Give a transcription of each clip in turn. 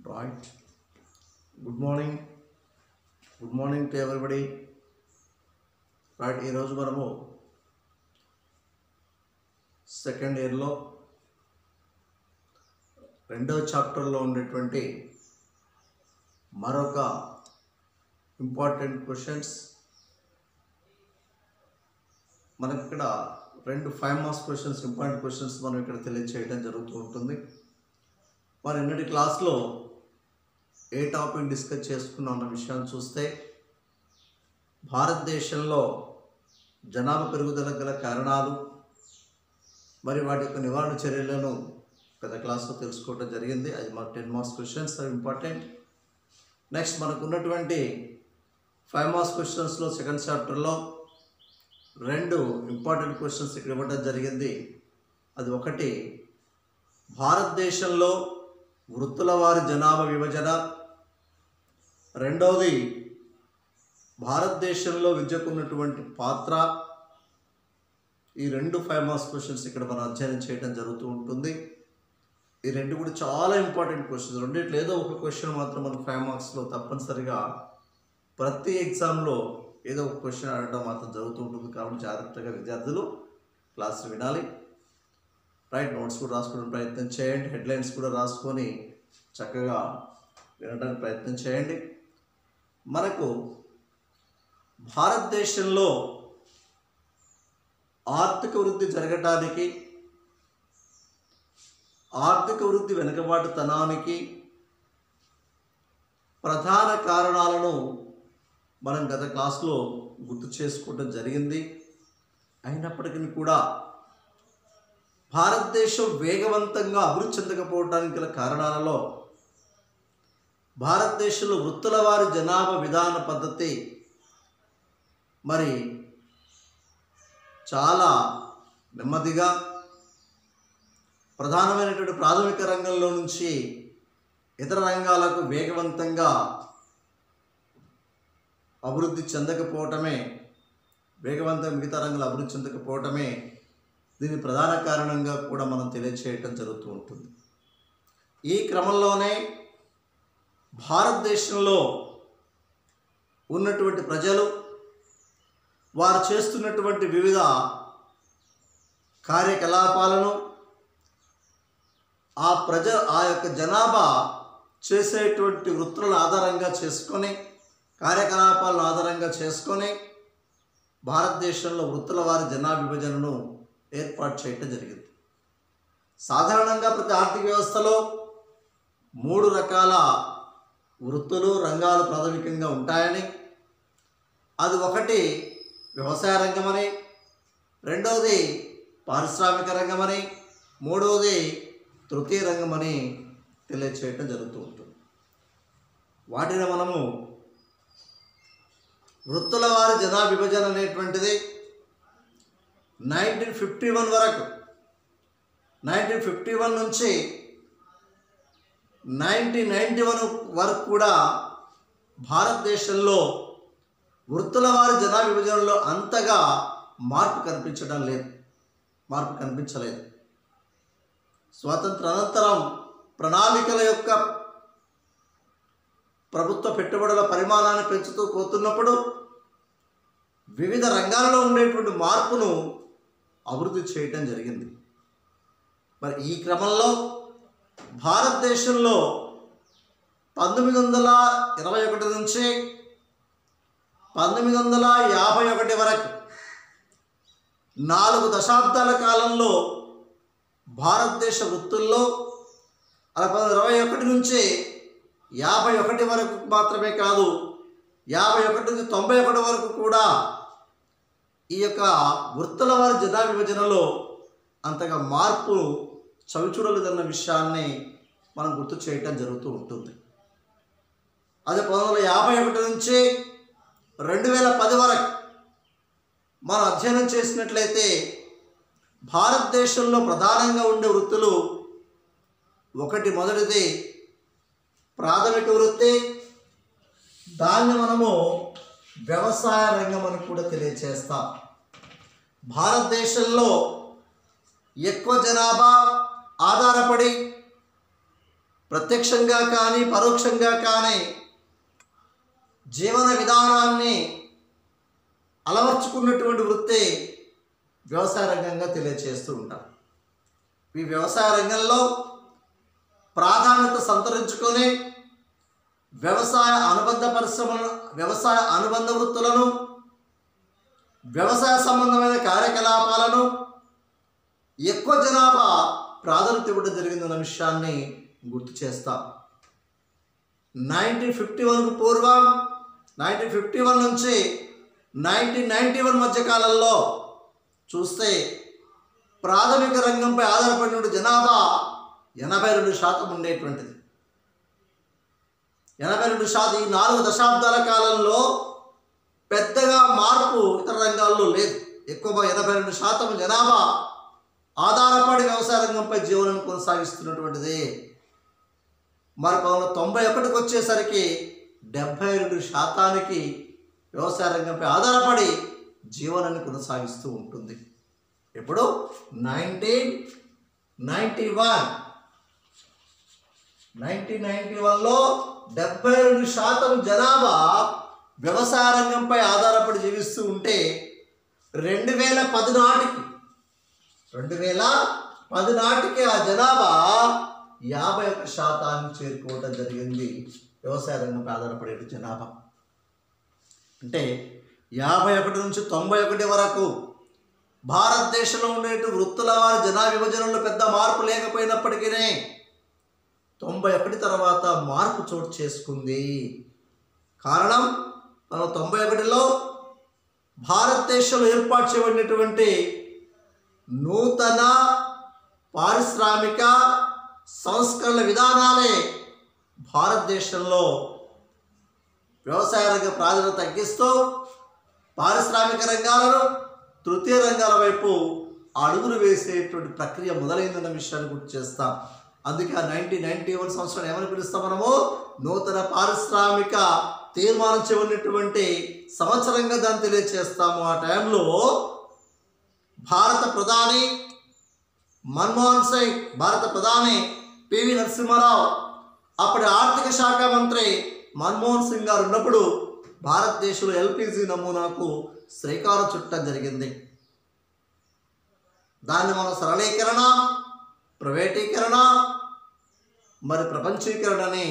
Right. Good morning. Good morning to everybody. Right. ఈ రోజు మనము సెకండ్ ఇయర్లో రెండవ చాప్టర్లో ఉండేటువంటి మరొక ఇంపార్టెంట్ క్వశ్చన్స్ మనకి ఇక్కడ రెండు 5 మార్క్స్ క్వశ్చన్స్ ఇంపార్టెంట్ క్వశ్చన్స్ మనం ఇక్కడ తెలియజేయడం జరుగుతూ ఉంటుంది. మరి నిన్నటి క్లాస్లో ఏ టాపిక్ డిస్కస్ చేసుకున్నాం అన్న విషయాన్ని చూస్తే భారతదేశంలో జనాభా పెరుగుదల గల కారణాలు మరి వాటి యొక్క నివారణ చర్యలను గత క్లాస్లో తెలుసుకోవడం జరిగింది. అది మన 10 మార్క్స్ క్వశ్చన్స్ అవి ఇంపార్టెంట్. నెక్స్ట్ మనకు ఉన్నటువంటి 5 మార్క్స్ క్వశ్చన్స్లో సెకండ్ చాప్టర్లో రెండు ఇంపార్టెంట్ క్వశ్చన్స్ ఇక్కడ ఇవ్వడం జరిగింది. అది ఒకటి, భారతదేశంలో వృత్తుల వారి జనాభా విభజన, రెండవది భారతదేశంలో విద్యకు ఉన్నటువంటి పాత్ర. ఈ రెండు 5 మార్క్స్ క్వశ్చన్స్ ఇక్కడ మనం అధ్యయనం చేయడం జరుగుతూ ఉంటుంది. ఈ రెండు కూడా చాలా ఇంపార్టెంట్ క్వశ్చన్స్. రెండిట్లో ఏదో ఒక క్వశ్చన్ మాత్రం మనకు 5 మార్క్స్లో తప్పనిసరిగా ప్రతి ఎగ్జామ్లో ఏదో ఒక క్వశ్చన్ అడగడం మాత్రం జరుగుతూ ఉంటుంది. కాబట్టి జాగ్రత్తగా విద్యార్థులు క్లాస్ వినాలి. రైట్, నోట్స్ కూడా రాసుకోవడానికి ప్రయత్నం చేయండి. హెడ్లైన్స్ కూడా రాసుకొని చక్కగా వినడానికి ప్రయత్నం చేయండి. మనకు భారతదేశంలో ఆర్థిక వృద్ధి జరగటానికి, ఆర్థిక వృద్ధి వెనుకబాటుతనానికి ప్రధాన కారణాలను మనం గత క్లాస్లో గుర్తు చేసుకోవడం జరిగింది. అయినప్పటికీ కూడా భారతదేశం వేగవంతంగా అభివృద్ధి చెందకపోవడానికి గల కారణాలలో భారతదేశంలో వృత్తుల వారి జనాభా విధాన పద్ధతి మరి చాలా నెమ్మదిగా ప్రధానమైనటువంటి ప్రాథమిక రంగంలో నుంచి ఇతర రంగాలకు వేగవంతంగా అభివృద్ధి చెందకపోవటమే, వేగవంతంగా మిగతా రంగాలు అభివృద్ధి చెందకపోవటమే దీని ప్రధాన కారణంగా కూడా మనం తెలియచేయటం జరుగుతూ ఉంటుంది. ఈ క్రమంలోనే భారతదేశంలో ఉన్నటువంటి ప్రజలు వారు చేస్తున్నటువంటి వివిధ కార్యకలాపాలను ఆ యొక్క జనాభా చేసేటువంటి వృత్తులను ఆధారంగా చేసుకొని, కార్యకలాపాలను ఆధారంగా చేసుకొని భారతదేశంలో వృత్తుల వారి జనాభా విభజనను ఏర్పాటు చేయటం జరిగింది. సాధారణంగా ప్రతి ఆర్థిక వ్యవస్థలో 3 రకాల వృత్తులు, రంగాలు ప్రాథమికంగా ఉంటాయని, అది ఒకటి వ్యవసాయ రంగమని, రెండవది పారిశ్రామిక రంగమని, మూడవది తృతీయ రంగమని తెలియచేయటం జరుగుతూ ఉంటుంది. వాటిని మనము వృత్తుల వారి జనాభా విభజన అనేటువంటిది 1951 వరకు, 1951 నుంచి 1991 వరకు కూడా భారతదేశంలో వృత్తుల వారి జనాభా విభజనలో అంతగా మార్పు కనిపించలేదు. స్వాతంత్ర అనంతరం ప్రణాళికల యొక్క ప్రభుత్వ పెట్టుబడుల పరిమాణాన్ని పెంచుతూ పోతున్నప్పుడు వివిధ రంగాలలో ఉండేటువంటి మార్పును అభివృద్ధి చేయటం జరిగింది. మరి ఈ క్రమంలో భారతదేశంలో 1921 నుంచి 1951 వరకు 4 దశాబ్దాల కాలంలో భారతదేశ వృత్తుల్లో 1921 నుంచి 51 వరకు మాత్రమే కాదు, 51 నుంచి 91 వరకు కూడా ఈ యొక్క వృత్తుల వారి జనాభా విభజనలో అంతగా మార్పు చవిచూడలేదన్న విషయాన్ని మనం గుర్తు చేయటం జరుగుతూ ఉంటుంది. అదే 1951 నుంచి 2010 వరకు మనం అధ్యయనం చేసినట్లయితే భారతదేశంలో ప్రధానంగా ఉండే వృత్తులు మొదటిది ప్రాథమిక వృత్తి, దాన్ని మనము వ్యవసాయ రంగం అని కూడా తెలియజేస్తాం. భారతదేశంలో ఎక్కువ జనాభా ఆధారపడి ప్రత్యక్షంగా కానీ పరోక్షంగా కానీ జీవన విధానాన్ని అలవర్చుకున్నటువంటి వృత్తి వ్యవసాయ రంగంగా తెలియచేస్తూ ఉంటాం. ఈ వ్యవసాయ రంగంలో ప్రాధాన్యత సంతరించుకొని వ్యవసాయ అనుబంధ పరిశ్రమలను, వ్యవసాయ అనుబంధ వృత్తులను, వ్యవసాయ సంబంధమైన కార్యకలాపాలను ఎక్కువ జనాభా ప్రాధాన్యత ఇవ్వడం జరిగిందన్న విషయాన్ని గుర్తు చేస్తాం. 1951కు పూర్వం 1951 నుంచి 1991 మధ్యకాలంలో చూస్తే ప్రాథమిక రంగంపై ఆధారపడిన జనాభా 82% ఉండేటువంటిది. 82%. ఈ 4 దశాబ్దాల కాలంలో పెద్దగా మార్పు ఇతర రంగాల్లో లేదు. ఎక్కువ 82% జనాభా ఆధారపడి వ్యవసాయ రంగంపై జీవనం కొనసాగిస్తున్నటువంటిది. మరి 1991కి వచ్చేసరికి 72% వ్యవసాయ రంగంపై ఆధారపడి జీవనాన్ని కొనసాగిస్తూ ఉంటుంది. ఇప్పుడు 1991లో 72% జనాభా వ్యవసాయ రంగంపై ఆధారపడి జీవిస్తూ ఉంటే 2010 నాటికి ఆ జనాభా 51% చేరుకోవడం జరిగింది. వ్యవసాయ రంగంపై ఆధారపడే జనాభా అంటే 51 నుంచి 91 వరకు భారతదేశంలో ఉండే వృత్తుల వారి జనాభా విభజనలో పెద్ద మార్పు లేకపోయినప్పటికీ 91 తర్వాత మార్పు చోటు చేసుకుంది. కారణం, మనం 91లో భారతదేశంలో ఏర్పాటు చేయబడినటువంటి నూతన పారిశ్రామిక సంస్కరణ విధానాలే భారతదేశంలో వ్యవసాయ రంగ ప్రాధాన్యత తగ్గిస్తూ పారిశ్రామిక రంగాలను, తృతీయ రంగాల వైపు అడుగులు వేసేటువంటి ప్రక్రియ మొదలైందన్న విషయాన్ని గుర్తు చేస్తాం. అందుకే ఆ 1991 సంవత్సరం ఏమని పిలుస్తాం మనము? నూతన పారిశ్రామిక తీర్మానం చేయబడినటువంటి సంవత్సరంగా దాన్ని తెలియజేస్తాము. ఆ టైంలో భారత ప్రధాని మన్మోహన్ సింగ్, భారత ప్రధాని పివి నరసింహారావు, అప్పటి ఆర్థిక శాఖ మంత్రి మన్మోహన్ సింగ్ గారు ఉన్నప్పుడు భారతదేశంలో ఎల్పిజి నమూనాకు శ్రీకారం చుట్టడం జరిగింది. దాన్ని మనం సరళీకరణ, ప్రైవేటీకరణ, మరి ప్రపంచీకరణని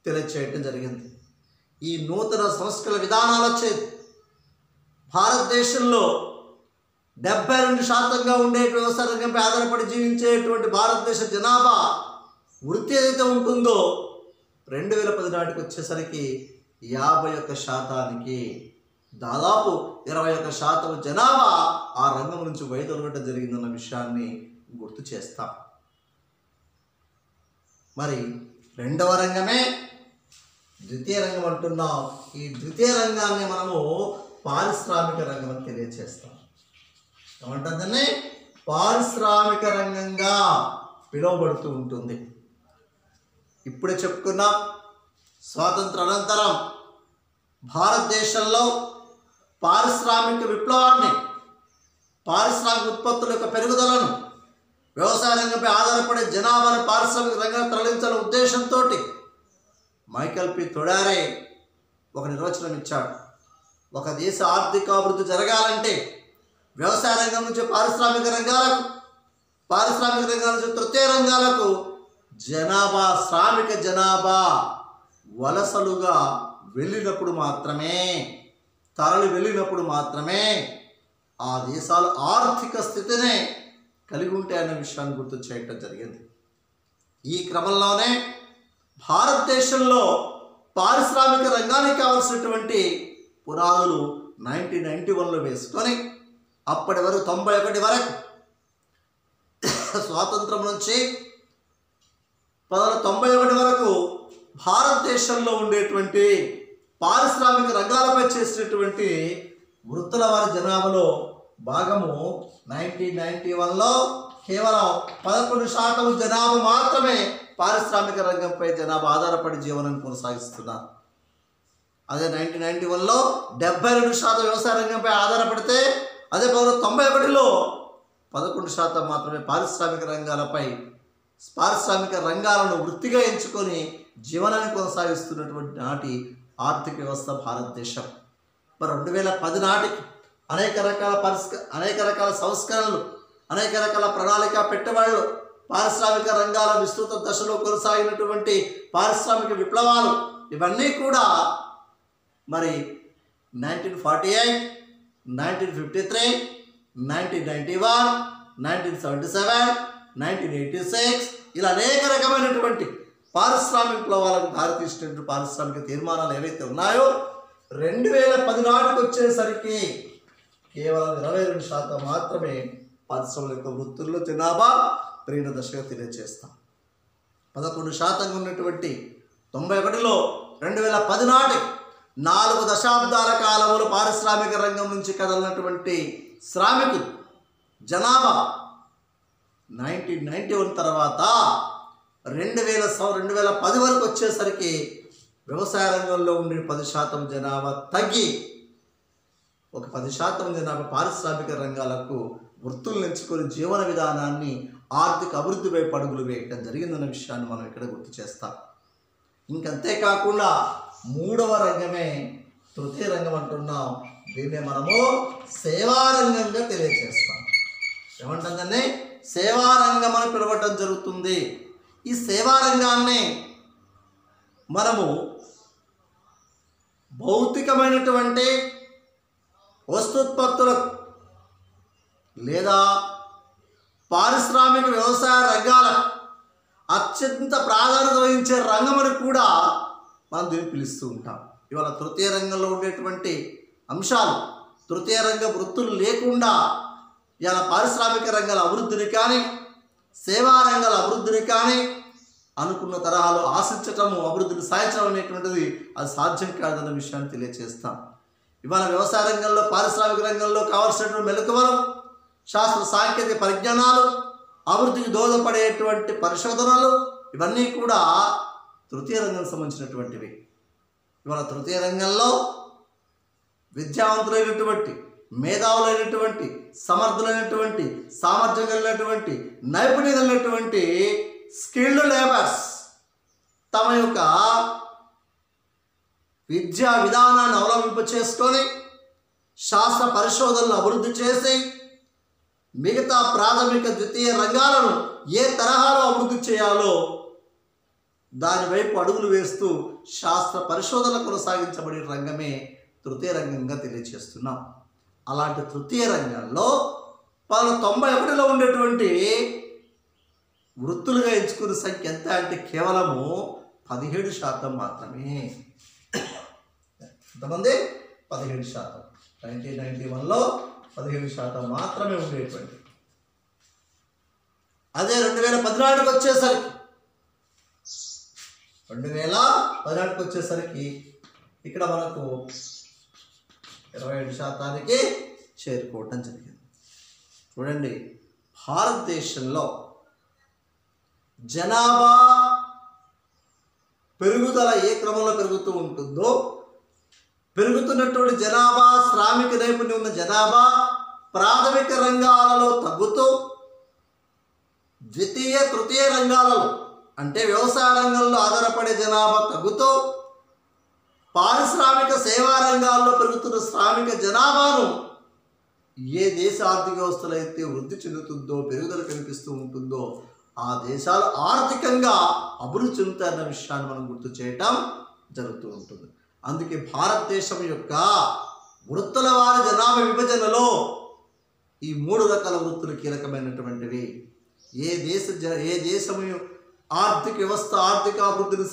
తెలియచేయటం జరిగింది. ఈ నూతన సంస్కరణ విధానాలు వచ్చే భారతదేశంలో 72% ఉండే వ్యవసాయ రంగంపై ఆధారపడి జీవించేటువంటి భారతదేశ జనాభా వృత్తి ఏదైతే ఉంటుందో 2010 నాటికి వచ్చేసరికి 51%, దాదాపు 21% జనాభా ఆ రంగం నుంచి వైదొలగడం జరిగిందన్న విషయాన్ని గుర్తు చేస్తాం. మరి రెండవ రంగమే ద్వితీయ రంగం అంటున్నాం. ఈ ద్వితీయ రంగాన్ని మనము పారిశ్రామిక రంగం అని తెలియజేస్తాం. ఏమంటుందని? పారిశ్రామిక రంగంగా పిలువబడుతూ ఉంటుంది. ఇప్పుడే చెప్పుకున్నాం, స్వాతంత్ర అనంతరం భారతదేశంలో పారిశ్రామిక విప్లవాన్ని, పారిశ్రామిక ఉత్పత్తుల యొక్క పెరుగుదలను, వ్యవసాయ రంగంపై ఆధారపడే జనాభాను పారిశ్రామిక రంగాన్ని తరలించాలనే ఉద్దేశంతో మైకేల్ పి తొడారే ఒక నిర్వచనం ఇచ్చాడు. ఒక దేశ ఆర్థిక అభివృద్ధి జరగాలంటే వ్యవసాయ రంగం నుంచి పారిశ్రామిక రంగాలకు, పారిశ్రామిక రంగాల నుంచి తృతీయ రంగాలకు జనాభా, శ్రామిక జనాభా వలసలుగా వెళ్ళినప్పుడు మాత్రమే, తరలి వెళ్ళినప్పుడు మాత్రమే ఆ దేశాలు ఆర్థిక స్థితినే కలిగి ఉంటాయన్న విషయాన్ని గుర్తు చేయటం జరిగింది. ఈ క్రమంలోనే భారతదేశంలో పారిశ్రామిక రంగానికి కావాల్సినటువంటి పునాదులు 1991లో వేసుకొని అప్పటి వరకు 91 వరకు, స్వాతంత్రం నుంచి 1991 వరకు భారతదేశంలో ఉండేటువంటి పారిశ్రామిక రంగాలపై చేసినటువంటి వృత్తుల వారి జనాభాలో భాగము 1991లో కేవలం 11% జనాభా మాత్రమే పారిశ్రామిక రంగంపై జనాభా ఆధారపడి జీవనాన్ని కొనసాగిస్తున్నారు. అదే 1991లో 72% వ్యవసాయ రంగంపై ఆధారపడితే, అదే 1991లో 11% మాత్రమే పారిశ్రామిక రంగాలపై పారిశ్రామిక రంగాలను వృత్తిగా ఎంచుకొని జీవనాన్ని కొనసాగిస్తున్నటువంటి నాటి ఆర్థిక వ్యవస్థ భారతదేశం. మరి 2010 నాటికి అనేక రకాల సంస్కరణలు, అనేక రకాల ప్రణాళిక పెట్టుబడులు, పారిశ్రామిక రంగాల విస్తృత దశలో కొనసాగినటువంటి పారిశ్రామిక విప్లవాలు, ఇవన్నీ కూడా మరి 1948, 1953, 1991, 1977, 1986 ఇలా అనేక రకమైనటువంటి పారిశ్రామిక విప్లవాలకు దారితీసినటువంటి పారిశ్రామిక తీర్మానాలు ఏవైతే ఉన్నాయో 2010 నాటికి వచ్చేసరికి కేవలం 22% మాత్రమే పారిశ్రామిక యొక్క వృత్తుల్లో జనాభా పెరిగిన దశగా తెలియజేస్తాం. 11% ఉన్నటువంటి 91లో 2010 నాటి 4 దశాబ్దాల కాలంలో పారిశ్రామిక రంగం నుంచి కదలినటువంటి శ్రామికులు జనాభా 1991 తర్వాత 2010 వరకు వచ్చేసరికి వ్యవసాయ రంగంలో ఉండే 10% జనాభా తగ్గి ఒక 10% జనాభా పారిశ్రామిక రంగాలకు వృత్తులు ఎంచుకొని జీవన విధానాన్ని ఆర్థిక అభివృద్ధిపై పరుగులు వేయటం జరిగిందన్న విషయాన్ని మనం ఇక్కడ గుర్తు చేస్తాం. ఇంకంతేకాకుండా 3వ రంగమే తృతీయ రంగం అంటున్నాం. దీన్నే మనము సేవారంగంగా తెలియజేస్తాం. ఏమంటుందండి? సేవారంగం అని పిలవటం జరుగుతుంది. ఈ సేవారంగాన్ని మనము భౌతికమైనటువంటి వస్తుత్పత్తులకు లేదా పారిశ్రామిక వ్యవసాయ రంగాలకు అత్యంత ప్రాధాన్యత వహించే రంగమని కూడా మనం దీన్ని పిలుస్తూ ఉంటాం. ఇవాళ తృతీయ రంగంలో ఉండేటువంటి అంశాలు, తృతీయ రంగ వృత్తులు లేకుండా ఇలా పారిశ్రామిక రంగాల అభివృద్ధిని కానీ సేవా రంగాల అభివృద్ధిని కానీ అనుకున్న తరహాలో ఆశించటము, అభివృద్ధిని సాధించడం అనేటువంటిది అది సాధ్యం కాదన్న విషయాన్ని తెలియజేస్తాం. ఇవాళ వ్యవసాయ రంగంలో, పారిశ్రామిక రంగంలో కావాల్సినటువంటి మెలకువలు, శాస్త్ర సాంకేతిక పరిజ్ఞానాలు, అభివృద్ధికి దోహదపడేటువంటి పరిశోధనలు ఇవన్నీ కూడా తృతీయ రంగానికి సంబంధించినటువంటివి. ఇవాళ తృతీయ రంగంలో విద్యావంతులైనటువంటి, మేధావులైనటువంటి, సమర్థులైనటువంటి, సామర్థ్యం కలిగినటువంటి, నైపుణ్యం కలిగినటువంటి స్కిల్డ్ లేబర్స్ తమ యొక్క విద్యా విధానాన్ని అవలంబింప చేసుకొని శాస్త్ర పరిశోధనలు అభివృద్ధి చేసి మిగతా ప్రాథమిక ద్వితీయ రంగాలను ఏ తరహాలో అభివృద్ధి చేయాలో దానివైపు అడుగులు వేస్తూ శాస్త్ర పరిశోధన కొనసాగించబడే రంగమే తృతీయ రంగంగా తెలియజేస్తున్నాం. అలాంటి తృతీయ రంగంలో 91లో ఉండేటువంటి వృత్తులుగా ఎంచుకునే సంఖ్య ఎంత అంటే కేవలము 17% మాత్రమే. ఎంతమంది? 17%. 1991లో 17% మాత్రమే ఉండేటువంటి. అదే 2014 వచ్చేసరికి 2014 వచ్చేసరికి ఇక్కడ మనకు 27%కి చేరుకోవటం జరిగింది. చూడండి, భారతదేశంలో జనాభా పెరుగుదల ఏ క్రమంలో పెరుగుతూ ఉంటుందో, పెరుగుతున్నటువంటి జనాభా, శ్రామిక నైపుణ్యం ఉన్న జనాభా ప్రాథమిక రంగాలలో తగ్గుతూ ద్వితీయ తృతీయ రంగాలలో అంటే వ్యవసాయ రంగంలో ఆధారపడే జనాభా తగ్గుతూ పారిశ్రామిక సేవా రంగాల్లో పెరుగుతున్న శ్రామిక జనాభాను ఏ దేశ ఆర్థిక వ్యవస్థలో అయితే వృద్ధి చెందుతుందో, పెరుగుదల కనిపిస్తూ ఉంటుందో ఆ దేశాలు ఆర్థికంగా అభివృద్ధి చెందుతాయన్న విషయాన్ని మనం గుర్తు చేయటం జరుగుతూ ఉంటుంది. అందుకే భారతదేశం యొక్క వృత్తుల వారి జనాభా విభజనలో ఈ 3 రకాల వృత్తులు కీలకమైనటువంటివి. ఏ దేశము ఆర్థిక వ్యవస్థ ఆర్థిక అభివృద్ధిని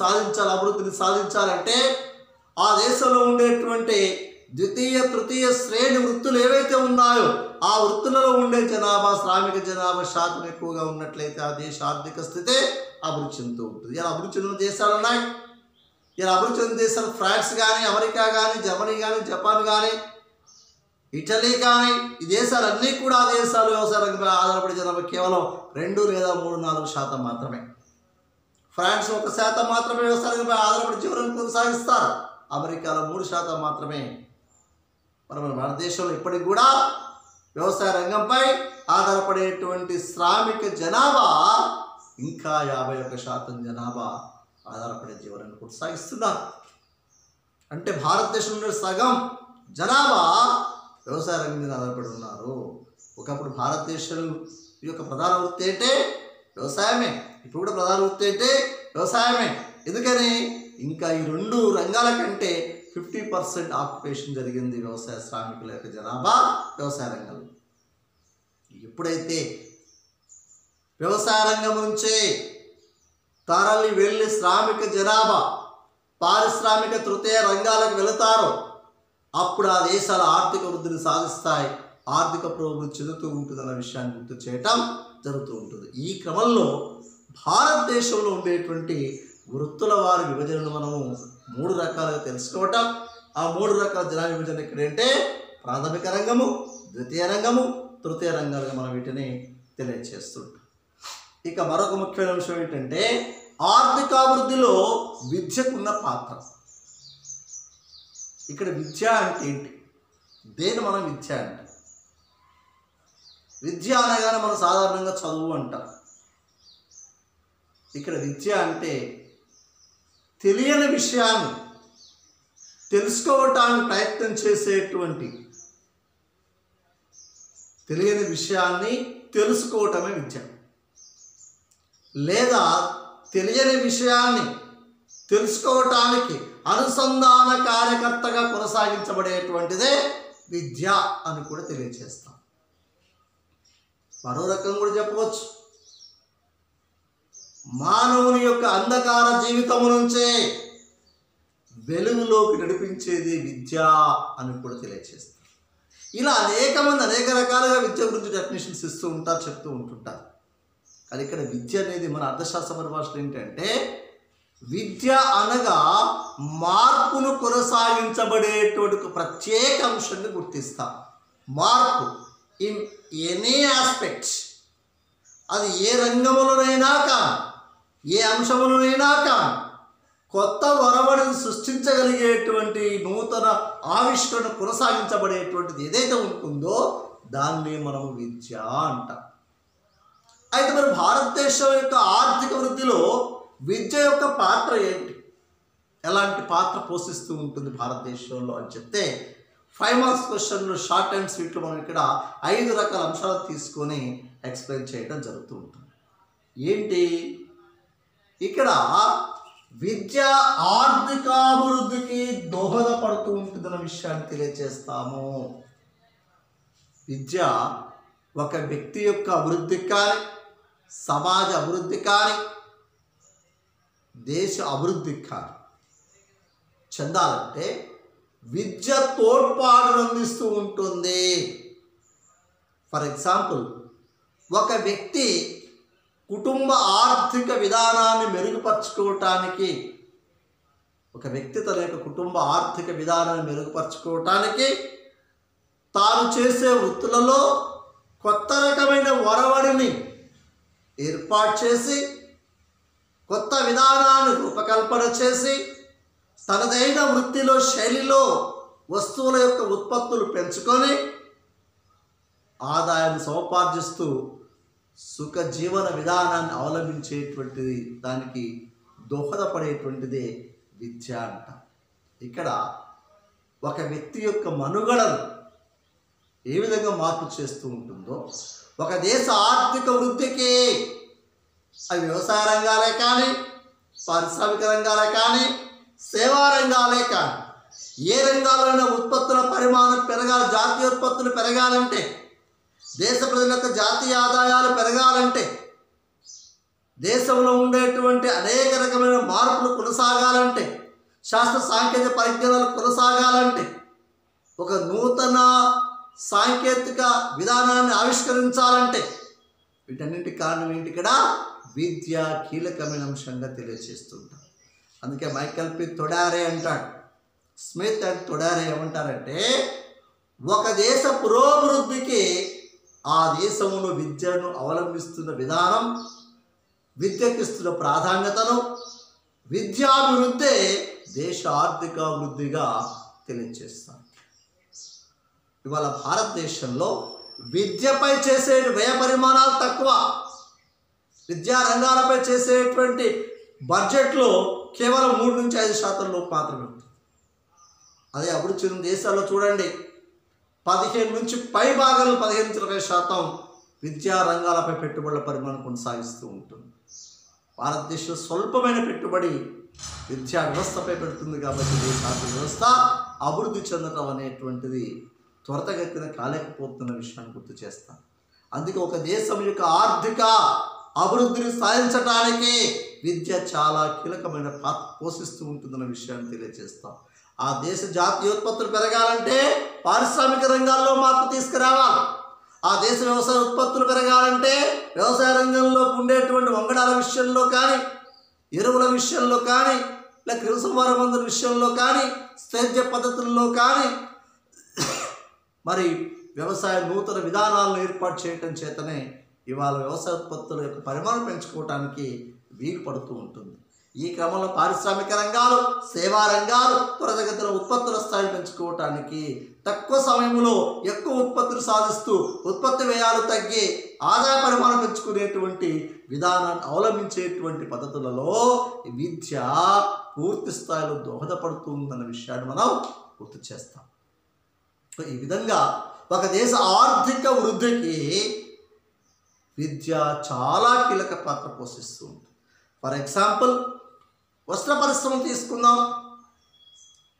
సాధించాలంటే ఆ దేశంలో ఉండేటువంటి ద్వితీయ తృతీయ శ్రేణి వృత్తులు ఏవైతే ఉన్నాయో ఆ వృత్తులలో ఉండే జనాభా, శ్రామిక జనాభా శాతం ఎక్కువగా ఉన్నట్లయితే ఆ దేశ ఆర్థిక స్థితి అభివృద్ధి చెందుతూ ఉంటుంది. ఇలా అభివృద్ధి చెందిన దేశాలు ఉన్నాయి. ఇలా అభివృద్ధి చెందిన దేశాలు ఫ్రాన్స్ కానీ, అమెరికా కానీ, జర్మనీ కానీ, జపాన్ కానీ, ఇటలీ కానీ, ఈ దేశాలన్నీ కూడా ఆ దేశాలు వ్యవసాయ రంగంపై ఆధారపడే జనాభా కేవలం 2 లేదా 3-4% మాత్రమే. ఫ్రాన్స్ 1% మాత్రమే వ్యవసాయ రంగంపై ఆధారపడి జీవనాన్ని కొనసాగిస్తారు. అమెరికాలో 3% మాత్రమే. మన భారతదేశంలో ఇప్పటికి కూడా వ్యవసాయ రంగంపై ఆధారపడేటువంటి శ్రామిక జనాభా ఇంకా 51% జనాభా ఆధారపడే జీవనాన్ని కొనసాగిస్తున్నారు. అంటే భారతదేశంలో సగం జనాభా వ్యవసాయ రంగం మీద ఆధారపడి ఉన్నారు. ఒకప్పుడు భారతదేశం యొక్క ప్రధాన వృత్తి అంటే వ్యవసాయమే, ఇప్పుడు కూడా ప్రధాన వృత్తి అంటే వ్యవసాయమే. ఎందుకని ఇంకా ఈ రెండు రంగాల కంటే 50% ఆక్యుపేషన్ జరిగింది వ్యవసాయ శ్రామికుల యొక్క జనాభా వ్యవసాయ రంగంలో. ఎప్పుడైతే వ్యవసాయ రంగం నుంచే తరలి వెళ్ళి శ్రామిక జనాభా పారిశ్రామిక తృతీయ రంగాలకు వెళతారో అప్పుడు ఆ దేశాల ఆర్థిక వృద్ధిని సాధిస్తాయి, ఆర్థిక పురోగతి చెందుతూ ఉంటుందన్న విషయాన్ని గుర్తు చేయటం జరుగుతూ ఉంటుంది. ఈ క్రమంలో భారతదేశంలో ఉండేటువంటి వృత్తుల వారి విభజనను మనము 3 రకాలుగా తెలుసుకోవటం. ఆ 3 రకాల జనాభా విభజన ఎక్కడంటే ప్రాథమిక రంగము, ద్వితీయ రంగము, తృతీయ రంగాలుగా మనం వీటిని తెలియజేస్తుంటాం. ఇక మరొక ముఖ్యమైన అంశం ఏంటంటే ఆర్థికాభివృద్ధిలో విద్యకున్న పాత్ర. ఇక్కడ విద్య అంటే ఏంటి, దేని మనం విద్య అంటే? విద్య అనగానే మనం సాధారణంగా చదువు అంటాం. ఇక్కడ విద్య అంటే తెలియని విషయాన్ని తెలుసుకోవటానికి ప్రయత్నం చేసేటువంటి, తెలియని విషయాన్ని తెలుసుకోవటమే విద్య. లేదా తెలియని విషయాన్ని తెలుసుకోవటానికి అనుసంధాన కార్యకర్తగా కొనసాగించబడేటువంటిదే విద్య అని కూడా తెలియజేస్తాం. మరో రకం కూడా చెప్పవచ్చు, మానవుని యొక్క అంధకార జీవితము నుంచే వెలుగులోకి నడిపించేది విద్య అని కూడా తెలియజేస్తాం. ఇలా అనేక రకాలుగా విద్య గురించి డెఫినేషన్స్ ఇస్తూ ఉంటారు, చెప్తూ ఉంటుంటారు. కానీ ఇక్కడ విద్య అనేది మన అర్థశాస్త్ర పరిభాషలో ఏంటంటే విద్య అనగా మార్పును కొనసాగించబడేటువంటి ప్రత్యేక అంశాన్ని గుర్తిస్తాం. మార్పు ఇన్ ఎనీ ఆస్పెక్ట్స్, అది ఏ రంగంలోనైనా కానీ ఏ అంశంలోనైనా కానీ కొత్త ఒరవడిని సృష్టించగలిగేటువంటి నూతన ఆవిష్కరణ కొనసాగించబడేటువంటిది ఏదైతే ఉంటుందో దాన్ని మనము విద్య అంటాం. అయితే మరి భారతదేశం యొక్క ఆర్థిక వృద్ధిలో విద్య యొక్క పాత్ర ఏంటి, ఎలాంటి పాత్ర పోషిస్తూ ఉంటుంది భారతదేశంలో అని చెప్తే 5 మార్క్స్ క్వశ్చన్లు షార్ట్ అండ్ స్వీట్లో మనం ఇక్కడ 5 రకాల అంశాలు తీసుకొని ఎక్స్ప్లెయిన్ చేయడం జరుగుతూ ఉంటుంది. ఏంటి ఇక్కడ విద్య ఆర్థికాభివృద్ధికి దోహదపడుతూ ఉంటుందన్న విషయాన్ని తెలియజేస్తాము. విద్య ఒక వ్యక్తి యొక్క అభివృద్ధికి కానీ, సమాజ అభివృద్ధి కానీ, దేశ అభివృద్ధికి కానీ చెందాలంటే విద్య తోడ్పాటును అందిస్తూ ఉంటుంది. ఫర్ ఎగ్జాంపుల్, ఒక వ్యక్తి కుటుంబ ఆర్థిక విధానాన్ని మెరుగుపరుచుకోవటానికి, ఒక వ్యక్తి తన యొక్క కుటుంబ ఆర్థిక విధానాన్ని మెరుగుపరుచుకోవటానికి తాను చేసే వృత్తులలో కొత్త రకమైన ఒరవడిని ఏర్పాటు చేసి, కొత్త విధానాన్ని రూపకల్పన చేసి, తనదైన వృత్తిలో శైలిలో వస్తువుల యొక్క ఉత్పత్తులు పెంచుకొని ఆదాయాన్ని సముపార్జిస్తూ సుఖ జీవన విధానాన్ని అవలంబించేటువంటిది, దానికి దోహదపడేటువంటిదే విద్య అంట. ఇక్కడ ఒక వ్యక్తి యొక్క మనుగడను ఏ విధంగా మార్పు చేస్తూ ఉంటుందో, ఒక దేశ ఆర్థిక వృద్ధికి అవి వ్యవసాయ రంగాలే కానీ, పారిశ్రామిక రంగాలే కానీ, సేవా రంగాలే కానీ, ఏ రంగాలైనా ఉత్పత్తుల పరిమాణం పెరగాలి, జాతీయ ఉత్పత్తులు పెరగాలంటే, దేశ ప్రజల యొక్క జాతీయ ఆదాయాలు పెరగాలంటే, దేశంలో ఉండేటువంటి అనేక రకమైన మార్పులు కొనసాగాలంటే, శాస్త్ర సాంకేతిక పరిజ్ఞానాలు కొనసాగాలంటే, ఒక నూతన సాంకేతిక విధానాన్ని ఆవిష్కరించాలంటే వీటన్నింటికి కారణం ఏంటి? ఇక్కడ విద్య కీలకమైన అంశంగా తెలియజేస్తుంటాం. అందుకే మైకల్ పి తొడారే అంటాడు, స్మిత్ అండ్ తొడారే ఏమంటారంటే, ఒక దేశ పురోభివృద్ధికి ఆ దేశంలో విద్యను అవలంబిస్తున్న విధానం, విద్యకిస్తున్న ప్రాధాన్యతను, విద్యాభివృద్ధి దేశ ఆర్థికాభివృద్ధిగా తెలియజేస్తాం. ఇవాళ భారతదేశంలో విద్యపై చేసే వ్యయ పరిమాణాలు తక్కువ, విద్యా రంగాలపై చేసేటువంటి బడ్జెట్లో కేవలం 3 నుంచి 5% లోపు మాత్రమే ఉంటుంది. అదే అభివృద్ధి చెందిన దేశాల్లో చూడండి 15 నుంచి పై భాగంలో 15 నుంచి 20% విద్యా రంగాలపై పెట్టుబడుల పరిమాణం కొనసాగిస్తూ ఉంటుంది. భారతదేశంలో స్వల్పమైన పెట్టుబడి విద్యా వ్యవస్థపై పెడుతుంది కాబట్టి దేశ ఆర్థిక వ్యవస్థ అభివృద్ధి చెందడం అనేటువంటిది త్వరితగతిన కాలేకపోతున్న విషయాన్ని గుర్తు చేస్తాం. అందుకే ఒక దేశం యొక్క ఆర్థిక అభివృద్ధిని సాధించడానికి విద్య చాలా కీలకమైన పాత్ర పోషిస్తూ ఉంటుందన్న విషయాన్ని తెలియజేస్తాం. ఆ దేశ జాతీయోత్పత్తులు పెరగాలంటే పారిశ్రామిక రంగాల్లో మార్పు తీసుకురావాలి. ఆ దేశ వ్యవసాయ ఉత్పత్తులు పెరగాలంటే వ్యవసాయ రంగంలో ఉండేటువంటి వంగడాల విషయంలో కానీ, ఎరువుల విషయంలో కానీ, లేదా క్రిమిసంహార మందుల విషయంలో కానీ, సేద్య పద్ధతుల్లో కానీ మరి వ్యవసాయ నూతన విధానాలను ఏర్పాటు చేయటం చేతనే ఇవాళ వ్యవసాయ ఉత్పత్తుల యొక్క పరిమాణం పెంచుకోవడానికి వీలు పడుతూ ఉంటుంది. ఈ క్రమంలో పారిశ్రామిక రంగాలు, సేవా రంగాలు త్వరితగతిన ఉత్పత్తుల స్థాయిని పెంచుకోవటానికి తక్కువ సమయంలో ఎక్కువ ఉత్పత్తులు సాధిస్తూ ఉత్పత్తి వ్యయాలు తగ్గి ఆదాయ పరిమాణం పెంచుకునేటువంటి విధానాన్ని అవలంబించేటువంటి పద్ధతులలో విద్య పూర్తి స్థాయిలో దోహదపడుతుందన్న విషయాన్ని మనం గుర్తు చేస్తాం. ఈ విధంగా ఒక దేశ ఆర్థిక వృద్ధికి విద్య చాలా కీలక పాత్ర పోషిస్తుంది. ఫర్ ఎగ్జాంపుల్ వస్త్ర పరిశ్రమ తీసుకుందాం,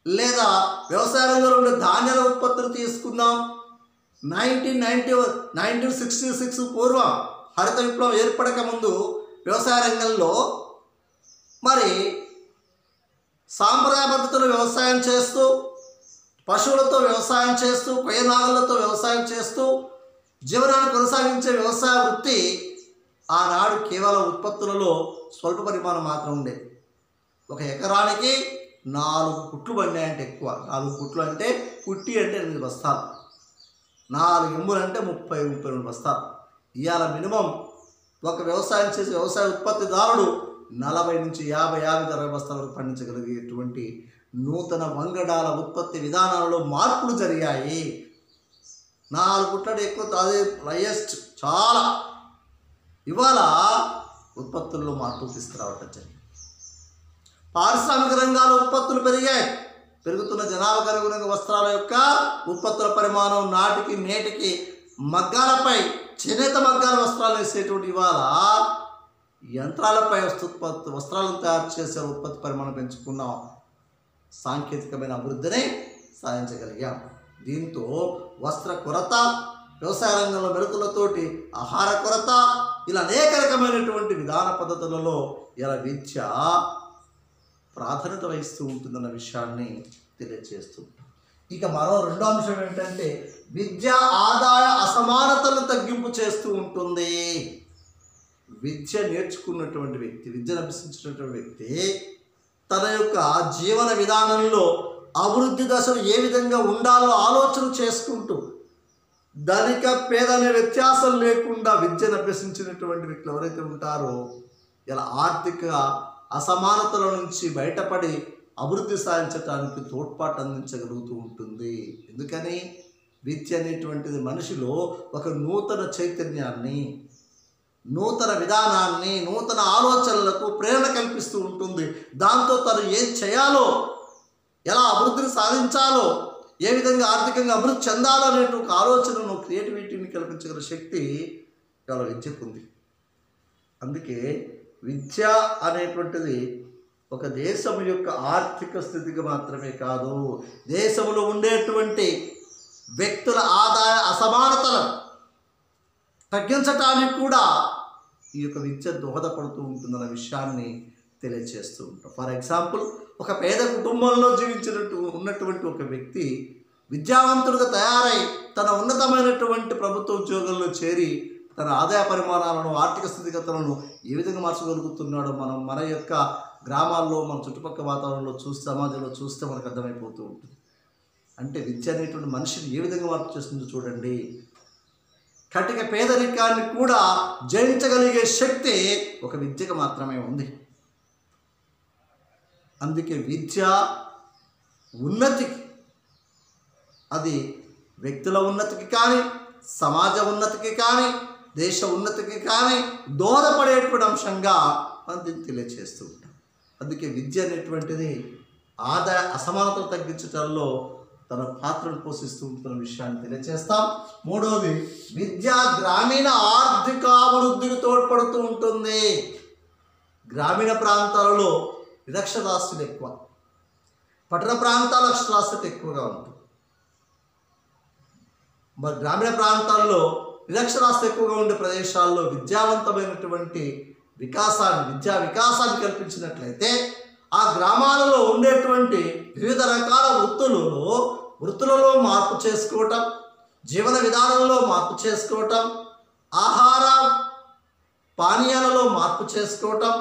లేదా వ్యవసాయ రంగంలో ఉండే ధాన్యాల ఉత్పత్తులు తీసుకుందాం. 1966 పూర్వం హరిత విప్లవం ఏర్పడక ముందు వ్యవసాయ రంగంలో మరి సాంప్రదాయ పద్ధతులు వ్యవసాయం చేస్తూ, పశువులతో వ్యవసాయం చేస్తూ, కొయ్యనాగలతో వ్యవసాయం చేస్తూ జీవనాన్ని కొనసాగించే వ్యవసాయ వృత్తి ఆనాడు కేవలం ఉత్పత్తులలో స్వల్ప పరిమాణం మాత్రం ఉండేది. ఒక ఎకరానికి 4 కుట్లు పండాయంటే ఎక్కువ. 4 కుట్లు అంటే కుట్టి అంటే 8 బస్తాలు, 4 ఎమ్ములు అంటే 30-32 బస్తాలు. ఇవాళ మినిమం ఒక వ్యవసాయం చేసే వ్యవసాయ ఉత్పత్తిదారుడు 40 నుంచి 50-60 బస్తాల వరకు పండించగలిగేటువంటి నూతన వంగడాల ఉత్పత్తి విధానాలలో మార్పులు జరిగాయి. 4 కుట్లడు ఎక్కువ, అదే హైయెస్ట్ చాలా. ఇవాళ ఉత్పత్తుల్లో మార్పులు తీసుకురావటం జరిగింది. పారిశ్రామిక రంగాల ఉత్పత్తులు పెరిగాయి. పెరుగుతున్న జనాభాకు అనుగుణంగా వస్త్రాల యొక్క ఉత్పత్తుల పరిమాణం నాటికి నేటికి మగ్గాలపై, చేనేత మగ్గాల వస్త్రాలు వేసేటువంటి ఇవాళ యంత్రాలపై వస్త్రాలను తయారు చేసే ఉత్పత్తి పరిమాణం పెంచుకున్నాం. సాంకేతికమైన అభివృద్ధిని సాధించగలిగాం. దీంతో వస్త్ర కొరత, వ్యవసాయ రంగంలో మెలకులతోటి ఆహార కొరత, ఇలా అనేక రకమైనటువంటి విధాన పద్ధతులలో ఇలా విద్య ప్రాధాన్యత వహిస్తూ ఉంటుందన్న విషయాన్ని తెలియజేస్తుంది. ఇక మరో రెండో అంశం ఏంటంటే విద్య ఆదాయ అసమానతలను తగ్గింపు చేస్తూ ఉంటుంది. విద్య నేర్చుకున్నటువంటి వ్యక్తి, విద్యను అభ్యసించినటువంటి వ్యక్తి తన యొక్క జీవన విధానంలో అభివృద్ధి దశలు ఏ విధంగా ఉండాలో ఆలోచన చేసుకుంటూ ధనిక పేద అనే వ్యత్యాసం లేకుండా విద్యను అభ్యసించినటువంటి వ్యక్తులు ఎవరైతే ఉంటారో ఇలా ఆర్థిక అసమానతల నుంచి బయటపడి అభివృద్ధి సాధించడానికి తోడ్పాటు అందించగలుగుతూ ఉంటుంది. ఎందుకని విద్య అనేటువంటిది మనిషిలో ఒక నూతన చైతన్యాన్ని, నూతన విధానాన్ని, నూతన ఆలోచనలకు ప్రేరణ కల్పిస్తూ ఉంటుంది. దాంతో తను ఏం చేయాలో, ఎలా అభివృద్ధిని సాధించాలో, ఏ విధంగా ఆర్థికంగా అభివృద్ధి చెందాలో అనేటువంటి ఆలోచనను, క్రియేటివిటీని కల్పించగల శక్తి ఇవాళ విద్యకు ఉంది. అందుకే విద్య అనేటువంటిది ఒక దేశం యొక్క ఆర్థిక స్థితికి మాత్రమే కాదు, దేశంలో ఉండేటువంటి వ్యక్తుల ఆదాయ అసమానతలను తగ్గించటానికి కూడా ఈ యొక్క విద్య దోహదపడుతూ ఉంటుందన్న విషయాన్ని తెలియజేస్తూ ఉంటాం. ఫర్ ఎగ్జాంపుల్ ఒక పేద కుటుంబంలో ఉన్నటువంటి ఒక వ్యక్తి విద్యావంతుడిగా తయారై తన ఉన్నతమైనటువంటి ప్రభుత్వ ఉద్యోగంలో చేరి తన ఆదాయ పరిమాణాలను, ఆర్థిక స్థితిగతులను ఏ విధంగా మార్చగలుగుతున్నాడో మనం మన యొక్క గ్రామాల్లో, మన చుట్టుపక్కల వాతావరణంలో చూస్తే, సమాజంలో చూస్తే మనకు అర్థమైపోతూ ఉంటుంది. అంటే విద్య అనేటువంటి మనిషిని ఏ విధంగా మార్పు చేస్తుందో చూడండి. కటిక పేదరికాన్ని కూడా జయించగలిగే శక్తి ఒక విద్యకు మాత్రమే ఉంది. అందుకే విద్య ఉన్నతికి, అది వ్యక్తుల ఉన్నతికి కానీ, సమాజ ఉన్నతికి కానీ, దేశ ఉన్నతికి కానీ దోహదపడేటువంటి అంశంగా మనం దీన్ని తెలియజేస్తూ ఉంటాం. అందుకే విద్య అనేటువంటిది ఆదాయ అసమానతలు తగ్గించడంలో తన పాత్రను పోషిస్తూ ఉంటున్న విషయాన్ని తెలియజేస్తాం. మూడవది, విద్య గ్రామీణ ఆర్థిక అభివృద్ధికి తోడ్పడుతూ ఉంటుంది. గ్రామీణ ప్రాంతాలలో నిరక్షరాస్యత ఎక్కువ, పట్టణ ప్రాంతాల అక్షరాస్యత ఎక్కువగా ఉంటుంది. మరి గ్రామీణ ప్రాంతాల్లో నిరక్షరాస్యత ఎక్కువగా ఉండే ప్రదేశాల్లో విద్యావంతమైనటువంటి విద్యా వికాసాన్ని కల్పించినట్లయితే ఆ గ్రామాలలో ఉండేటువంటి వివిధ రకాల వృత్తులలో మార్పు చేసుకోవటం, జీవన విధానంలో మార్పు చేసుకోవటం, ఆహార పానీయాలలో మార్పు చేసుకోవటం,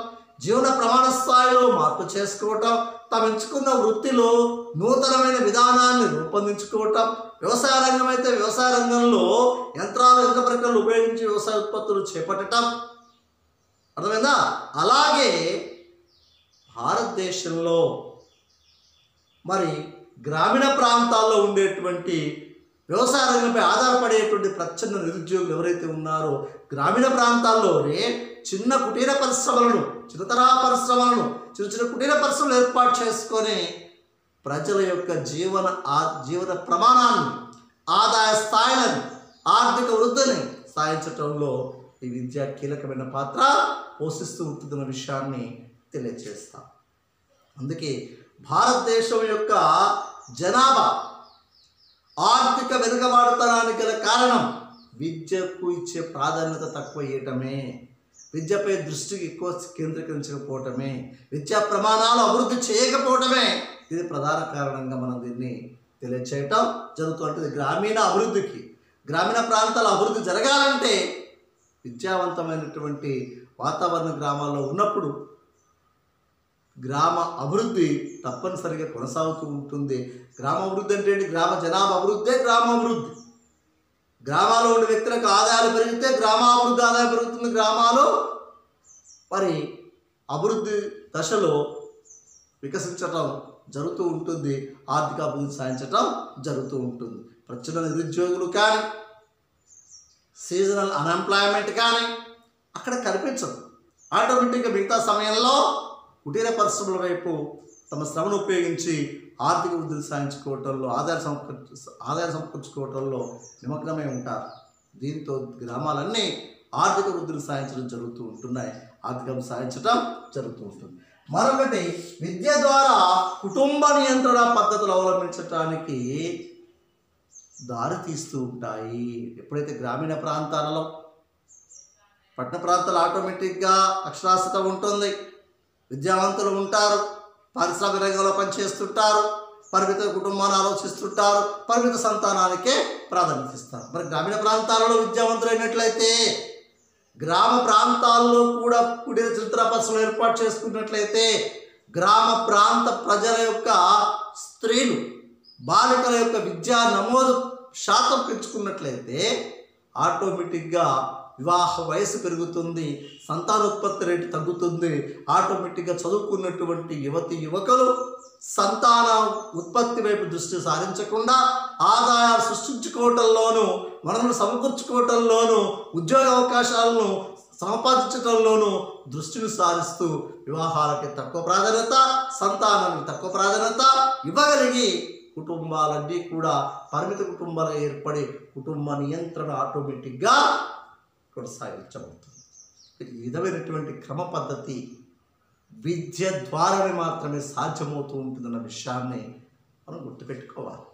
జీవన ప్రమాణ స్థాయిలో మార్పు చేసుకోవటం, తాము ఎంచుకున్న వృత్తిలో నూతనమైన విధానాన్ని రూపొందించుకోవటం, వ్యవసాయ రంగం అయితే వ్యవసాయ రంగంలో యంత్ర పరికరాలు ఉపయోగించి వ్యవసాయ ఉత్పత్తులు చేపట్టడం. అర్థమైందా? అలాగే భారతదేశంలో మరి గ్రామీణ ప్రాంతాల్లో ఉండేటువంటి వ్యవసాయ రంగంపై ఆధారపడేటువంటి ప్రచ్ఛన్న నిరుద్యోగులు ఎవరైతే ఉన్నారో గ్రామీణ ప్రాంతాల్లోనే చిన్న కుటీర పరిశ్రమలను, చిన్న తరహా పరిశ్రమలను, చిన్న కుటీర పరిశ్రమలు ఏర్పాటు చేసుకొని ప్రజల యొక్క జీవన ప్రమాణాన్ని, ఆదాయ స్థాయిలను, ఆర్థిక వృద్ధిని సాధించటంలో ఈ విద్య కీలకమైన పాత్ర పోషిస్తూ ఉంటుందన్న విషయాన్ని తెలియజేస్తాం. అందుకే భారతదేశం యొక్క జనాభా ఆర్థిక వెనుకబాటుతనానికి గల కారణం విద్యకు ఇచ్చే ప్రాధాన్యత తక్కువ ఇవ్వటమే, విద్యపై దృష్టికి ఎక్కువ కేంద్రీకరించకపోవటమే, విద్యా ప్రమాణాలు అభివృద్ధి చేయకపోవటమే ఇది ప్రధాన కారణంగా మనం దీన్ని తెలియచేయటం జరుగుతుంటుంది. గ్రామీణ అభివృద్ధికి, గ్రామీణ ప్రాంతాల అభివృద్ధి జరగాలంటే విద్యావంతమైనటువంటి వాతావరణ గ్రామాల్లో ఉన్నప్పుడు గ్రామ అభివృద్ధి తప్పనిసరిగా కొనసాగుతూ ఉంటుంది. గ్రామ అభివృద్ధి అంటే ఏంటి? గ్రామ జనాభా అభివృద్ధే గ్రామాభివృద్ధి. గ్రామాల్లో ఉండే వ్యక్తులకు ఆదాయాలు పెరిగితే గ్రామాభివృద్ధి ఆదాయం పెరుగుతుంది. గ్రామాలు మరి అభివృద్ధి దశలో వికసించటం జరుగుతూ ఉంటుంది, ఆర్థిక అభివృద్ధి సాధించటం జరుగుతూ ఉంటుంది. ప్రచురణ నిరుద్యోగులు కానీ, సీజనల్ అన్ఎంప్లాయ్మెంట్ కానీ అక్కడ కనిపించదు. ఆటోమేటిక్గా మిగతా సమయంలో కుటీర పరిశ్రమల వైపు తమ శ్రమను ఉపయోగించి ఆర్థిక వృద్ధిని సాధించుకోవటంలో, ఆదాయం సమకూర్చుకోవటంలో నిమగ్నమై ఉంటారు. దీంతో గ్రామాలన్నీ ఆర్థిక వృద్ధిని సాధించడం జరుగుతూ ఉంటున్నాయి, ఆర్థికం సాధించడం జరుగుతూ ఉంటుంది. మరొకటి, విద్య ద్వారా కుటుంబ నియంత్రణ పద్ధతులు అవలంబించడానికి దారి తీస్తూ ఉంటాయి. ఎప్పుడైతే గ్రామీణ ప్రాంతాలలో, పట్టణ ప్రాంతాలు ఆటోమేటిక్గా అక్షరాస్యత ఉంటుంది, విద్యావంతులు ఉంటారు, పారిశ్రామిక రంగంలో పనిచేస్తుంటారు, పరిమిత కుటుంబాన్ని ఆలోచిస్తుంటారు, పరిమిత సంతానానికే ప్రాధాన్యత ఇస్తారు. మరి గ్రామీణ ప్రాంతాలలో విద్యావంతులైనట్లయితే, గ్రామ ప్రాంతాల్లో కూడా కుటీర చిత్ర పరిశ్రమలు ఏర్పాటు చేసుకున్నట్లయితే, గ్రామ ప్రాంత ప్రజల యొక్క స్త్రీలు, బాలికల యొక్క విద్యా నమోదు శాతం పెంచుకున్నట్లయితే ఆటోమేటిక్గా వివాహ వయసు పెరుగుతుంది, సంతానోత్పత్తి రేటు తగ్గుతుంది. ఆటోమేటిక్గా చదువుకున్నటువంటి యువకులు సంతాన ఉత్పత్తి వైపు దృష్టి సారించకుండా ఆదాయాలు సృష్టించుకోవటంలోనూ, వనరులు సమకూర్చుకోవటంలోనూ, ఉద్యోగ అవకాశాలను సంపాదించడంలోనూ దృష్టిని సారిస్తూ వివాహాలకి తక్కువ ప్రాధాన్యత, సంతానానికి తక్కువ ప్రాధాన్యత ఇవ్వగలిగి కుటుంబాలన్నీ కూడా పరిమిత కుటుంబాలు ఏర్పడి కుటుంబ నియంత్రణ ఆటోమేటిక్గా కొనసాగించబడుతుంది. ఈ విధమైనటువంటి క్రమ పద్ధతి విద్య ద్వారానే మాత్రమే సాధ్యమవుతూ ఉంటుందన్న విషయాన్ని మనం గుర్తుపెట్టుకోవాలి.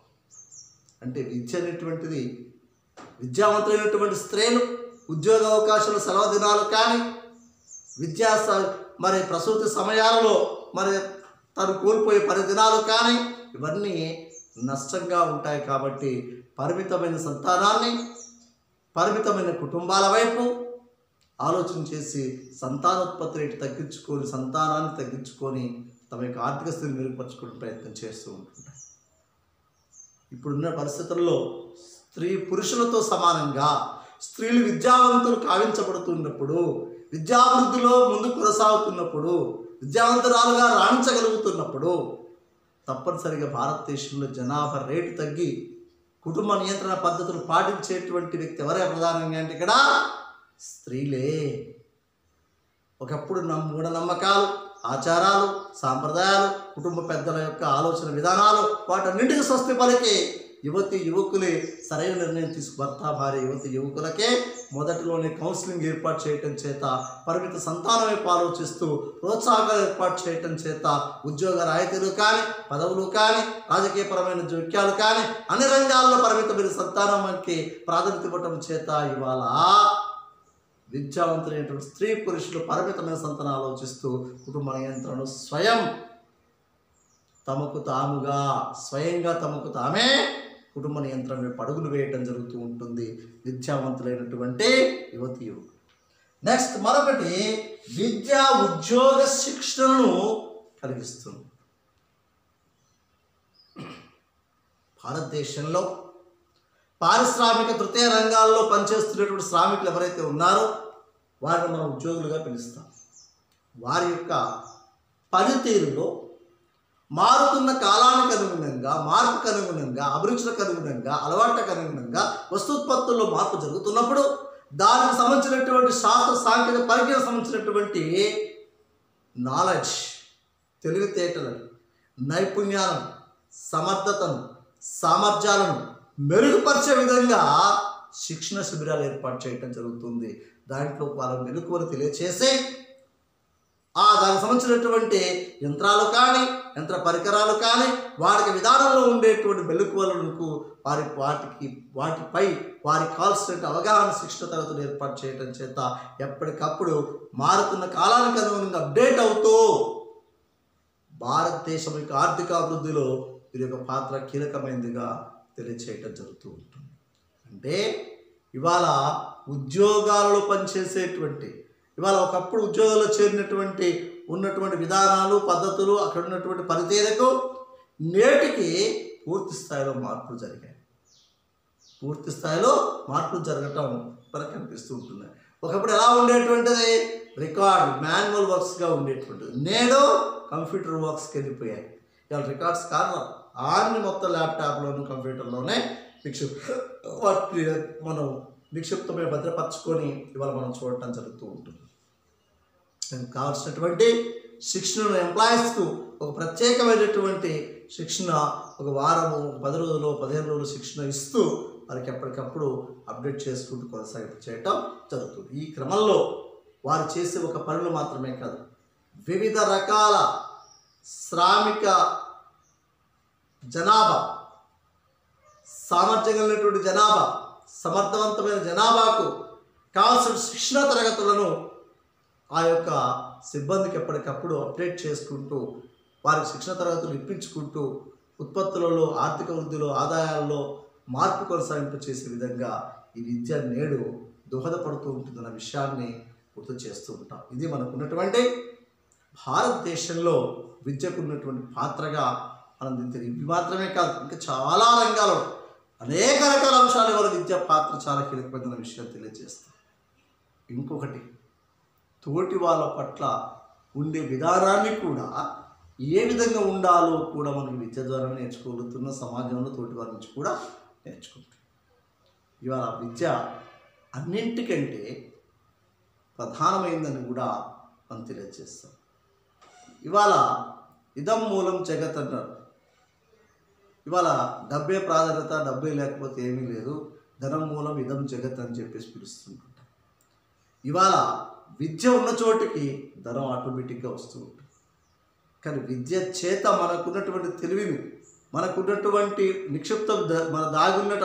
అంటే విద్య అనేటువంటిది విద్యావంతులైనటువంటి స్త్రీలు ఉద్యోగ అవకాశాలు, సెలవు దినాలు కానీ, మరి ప్రసూతి సమయాలలో మరి తను కోల్పోయే పరిదినాలు కానీ ఇవన్నీ నష్టంగా ఉంటాయి. కాబట్టి పరిమితమైన సంతానాన్ని, పరిమితమైన కుటుంబాల వైపు ఆలోచన చేసి సంతానోత్పత్తి రేటు తగ్గించుకొని, సంతానాన్ని తగ్గించుకొని తమ యొక్క ఆర్థిక స్థితిని మెరుగుపరచుకునే ప్రయత్నం చేస్తూ ఉంటుంటారు. ఇప్పుడున్న పరిస్థితుల్లో పురుషులతో సమానంగా స్త్రీలు విద్యావంతులు కావించబడుతున్నప్పుడు, విద్యాభివృద్ధిలో ముందుకు కొనసాగుతున్నప్పుడు, విద్యావంతురాలుగా రాణించగలుగుతున్నప్పుడు తప్పనిసరిగా భారతదేశంలో జనాభా రేటు తగ్గి కుటుంబ నియంత్రణ పద్ధతులు పాటించేటువంటి వ్యక్తి ఎవరే ప్రధానంగా అంటే ఇక్కడ స్త్రీలే. ఒకప్పుడు మూఢనమ్మకాలు, ఆచారాలు, సాంప్రదాయాలు, కుటుంబ పెద్దల యొక్క ఆలోచన విధానాలు వాటన్నింటికి స్వస్తి పలికి యువతి యువకులే సరైన నిర్ణయం భర్త భార్య యువతి యువకులకే మొదటిలోనే కౌన్సిలింగ్ ఏర్పాటు చేయటం చేత, పరిమిత సంతానం వైపు ఆలోచిస్తూ ప్రోత్సాహకాలు ఏర్పాటు చేయటం చేత ఉద్యోగ రాయితీలు కానీ, పదవులు కానీ, రాజకీయపరమైన జోక్యాలు కానీ అన్ని రంగాల్లో పరిమితమైన సంతానానికి ప్రాధాన్యత ఇవ్వటం చేత ఇవాళ విద్యావంతులైనటువంటి స్త్రీ పురుషులు పరిమితమైన సంతానం ఆలోచిస్తూ కుటుంబ నియంత్రణను స్వయంగా తమకు తామే కుటుంబ నియంత్రణ పడుగులు వేయటం జరుగుతూ ఉంటుంది విద్యావంతులైనటువంటి యువతి యువకులు. నెక్స్ట్ మరొకటి విద్యా ఉద్యోగ శిక్షణను కలిగిస్తుంది. భారతదేశంలో పారిశ్రామిక తృతీయ రంగాల్లో పనిచేస్తున్నటువంటి శ్రామికులు ఎవరైతే ఉన్నారో వారిని మనం ఉద్యోగులుగా పిలుస్తాం. వారి యొక్క పనితీరులో మారుతున్న కాలానికి అనుగుణంగా, మార్పుకు అనుగుణంగా, అభిరుచులకు అనుగుణంగా, అలవాట్లకు అనుగుణంగా వస్తూత్పత్తుల్లో మార్పు జరుగుతున్నప్పుడు దానికి సంబంధించినటువంటి శాస్త్ర సాంకేతిక పరిజ్ఞానం సంబంధించినటువంటి నాలెడ్జ్, తెలివితేటలను, నైపుణ్యాలను, సమర్థతను, సామర్థ్యాలను మెరుగుపరిచే విధంగా శిక్షణ శిబిరాలు ఏర్పాటు చేయడం జరుగుతుంది. దాంట్లో వాళ్ళ మెలకువలు తెలియచేసి దానికి సంబంధించినటువంటి యంత్రాలు కానీ, యంత్ర పరికరాలు కానీ, వారికి విధానంలో ఉండేటువంటి మెలకువలకు వాటిపై వారికి కావాల్సిన అవగాహన శిక్షణ తరగతులు ఏర్పాటు చేయడం చేత ఎప్పటికప్పుడు మారుతున్న కాలానికి అనుగుణంగా అప్డేట్ అవుతూ భారతదేశం యొక్క ఆర్థిక అభివృద్ధిలో వీరి యొక్క పాత్ర కీలకమైనదిగా తెలియచేయటం జరుగుతూ ఉంటుంది. అంటే ఇవాళ ఉద్యోగాలలో పనిచేసేటువంటి, ఇవాళ ఒకప్పుడు ఉద్యోగాల్లో ఉన్నటువంటి విధానాలు, పద్ధతులు, అక్కడ ఉన్నటువంటి పనితీరకు నేటికి పూర్తి స్థాయిలో మార్పులు జరిగాయి. పూర్తి స్థాయిలో మార్పులు జరగటం మనకు కనిపిస్తూ ఉంటుంది. ఒకప్పుడు ఎలా ఉండేటువంటిది రికార్డ్ మాన్యువల్ వర్క్స్గా ఉండేటువంటిది, నేడు కంప్యూటర్ వర్క్స్కి వెళ్ళిపోయాయి. ఇవాళ రికార్డ్స్ కారణం అన్ని మొత్తం ల్యాప్టాప్లోను కంప్యూటర్లోనే మనం నిక్షిప్తమే భద్రపరచుకొని ఇవాళ మనం చూడటం జరుగుతూ ఉంటుంది. దానికి కావాల్సినటువంటి శిక్షణను ఎంప్లాయీస్కు ఒక ప్రత్యేకమైనటువంటి శిక్షణ, ఒక వారము, 10 రోజులు, 15 రోజులు శిక్షణ ఇస్తూ వారికి ఎప్పటికప్పుడు అప్డేట్ చేసుకుంటూ చేయటం జరుగుతుంది. ఈ క్రమంలో వారు చేసే ఒక పనులు మాత్రమే కాదు, వివిధ రకాల శ్రామిక జనాభా, సామర్థ్యం కలిగినటువంటి జనాభా, సమర్థవంతమైన జనాభాకు కావాల్సిన శిక్షణ తరగతులను ఆ యొక్క సిబ్బందికి ఎప్పటికప్పుడు అప్డేట్ చేసుకుంటూ వారికి శిక్షణ తరగతులు ఇప్పించుకుంటూ ఉత్పత్తులలో, ఆర్థిక వృద్ధిలో, ఆదాయాల్లో మార్పు కొనసాగింపు చేసే విధంగా ఈ విద్య నేడు దోహదపడుతూ ఉంటుందన్న విషయాన్ని గుర్తు చేస్తూ ఉంటాం. ఇది మనకున్నటువంటి భారతదేశంలో విద్యకు ఉన్నటువంటి పాత్రగా మనం దీన్ని ఇవి మాత్రమే కాదు, ఇంకా చాలా రంగాల్లో అనేక రకాల అంశాల వల్ల విద్యా పాత్ర చాలా కీలకమైన విషయం తెలియజేస్తాం. ఇంకొకటి, తోటి వాళ్ళ పట్ల ఉండే విధానాన్ని కూడా ఏ విధంగా ఉండాలో కూడా మనం విద్య ద్వారా నేర్చుకోగలుగుతున్న, సమాజంలో తోటి వారి నుంచి కూడా నేర్చుకుంటాం. ఇవాళ విద్య అన్నింటికంటే ప్రధానమైందని కూడా మనం తెలియజేస్తాం. ఇవాళ ఇదం మూలం జగత్ అంటారు. ఇవాళ డబ్బే ప్రాధాన్యత, డబ్బే లేకపోతే ఏమీ లేదు, ధనం మూలం ఇదం జగత్ అని చెప్పేసి పిలుస్తుంటాం. ఇవాళ విద్య ఉన్న చోటికి ధనం ఆటోమేటిక్గా వస్తూ ఉంటుంది. కానీ విద్య చేత మనకున్నటువంటి తెలివిని, మనకున్నటువంటి నిక్షిప్త మన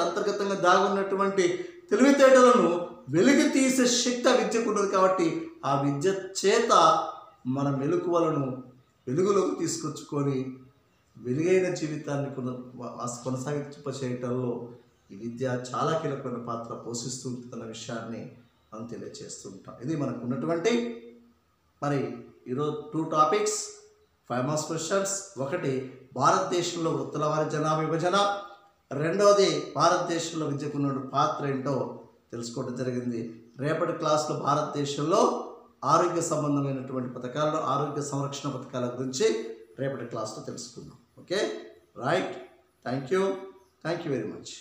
అంతర్గతంగా దాగున్నటువంటి తెలివితేటలను వెలికి తీసే శక్తి విద్యకు ఉన్నది. కాబట్టి ఆ విద్య చేత మన మెలకువలను వెలుగులోకి తీసుకొచ్చుకొని వెలుగైన జీవితాన్ని కొనసాగింపచేయటంలో ఈ విద్య చాలా కీలకమైన పాత్ర పోషిస్తూ ఉంటుందన్న విషయాన్ని మనం తెలియజేస్తూ ఉంటాం. ఇది మనకు ఉన్నటువంటి మరి ఈరోజు 2 టాపిక్స్, 5 మార్క్స్ క్వశ్చన్స్. ఒకటి, భారతదేశంలో వృత్తుల వారి జనాభా విభజన. రెండవది, భారతదేశంలో విద్యకు ఉన్న పాత్ర ఏంటో తెలుసుకోవడం జరిగింది. రేపటి క్లాస్లో భారతదేశంలో ఆరోగ్య సంబంధమైనటువంటి పథకాలు, ఆరోగ్య సంరక్షణ పథకాల గురించి రేపటి క్లాస్లో తెలుసుకుందాం. Okay, right. Thank you very much.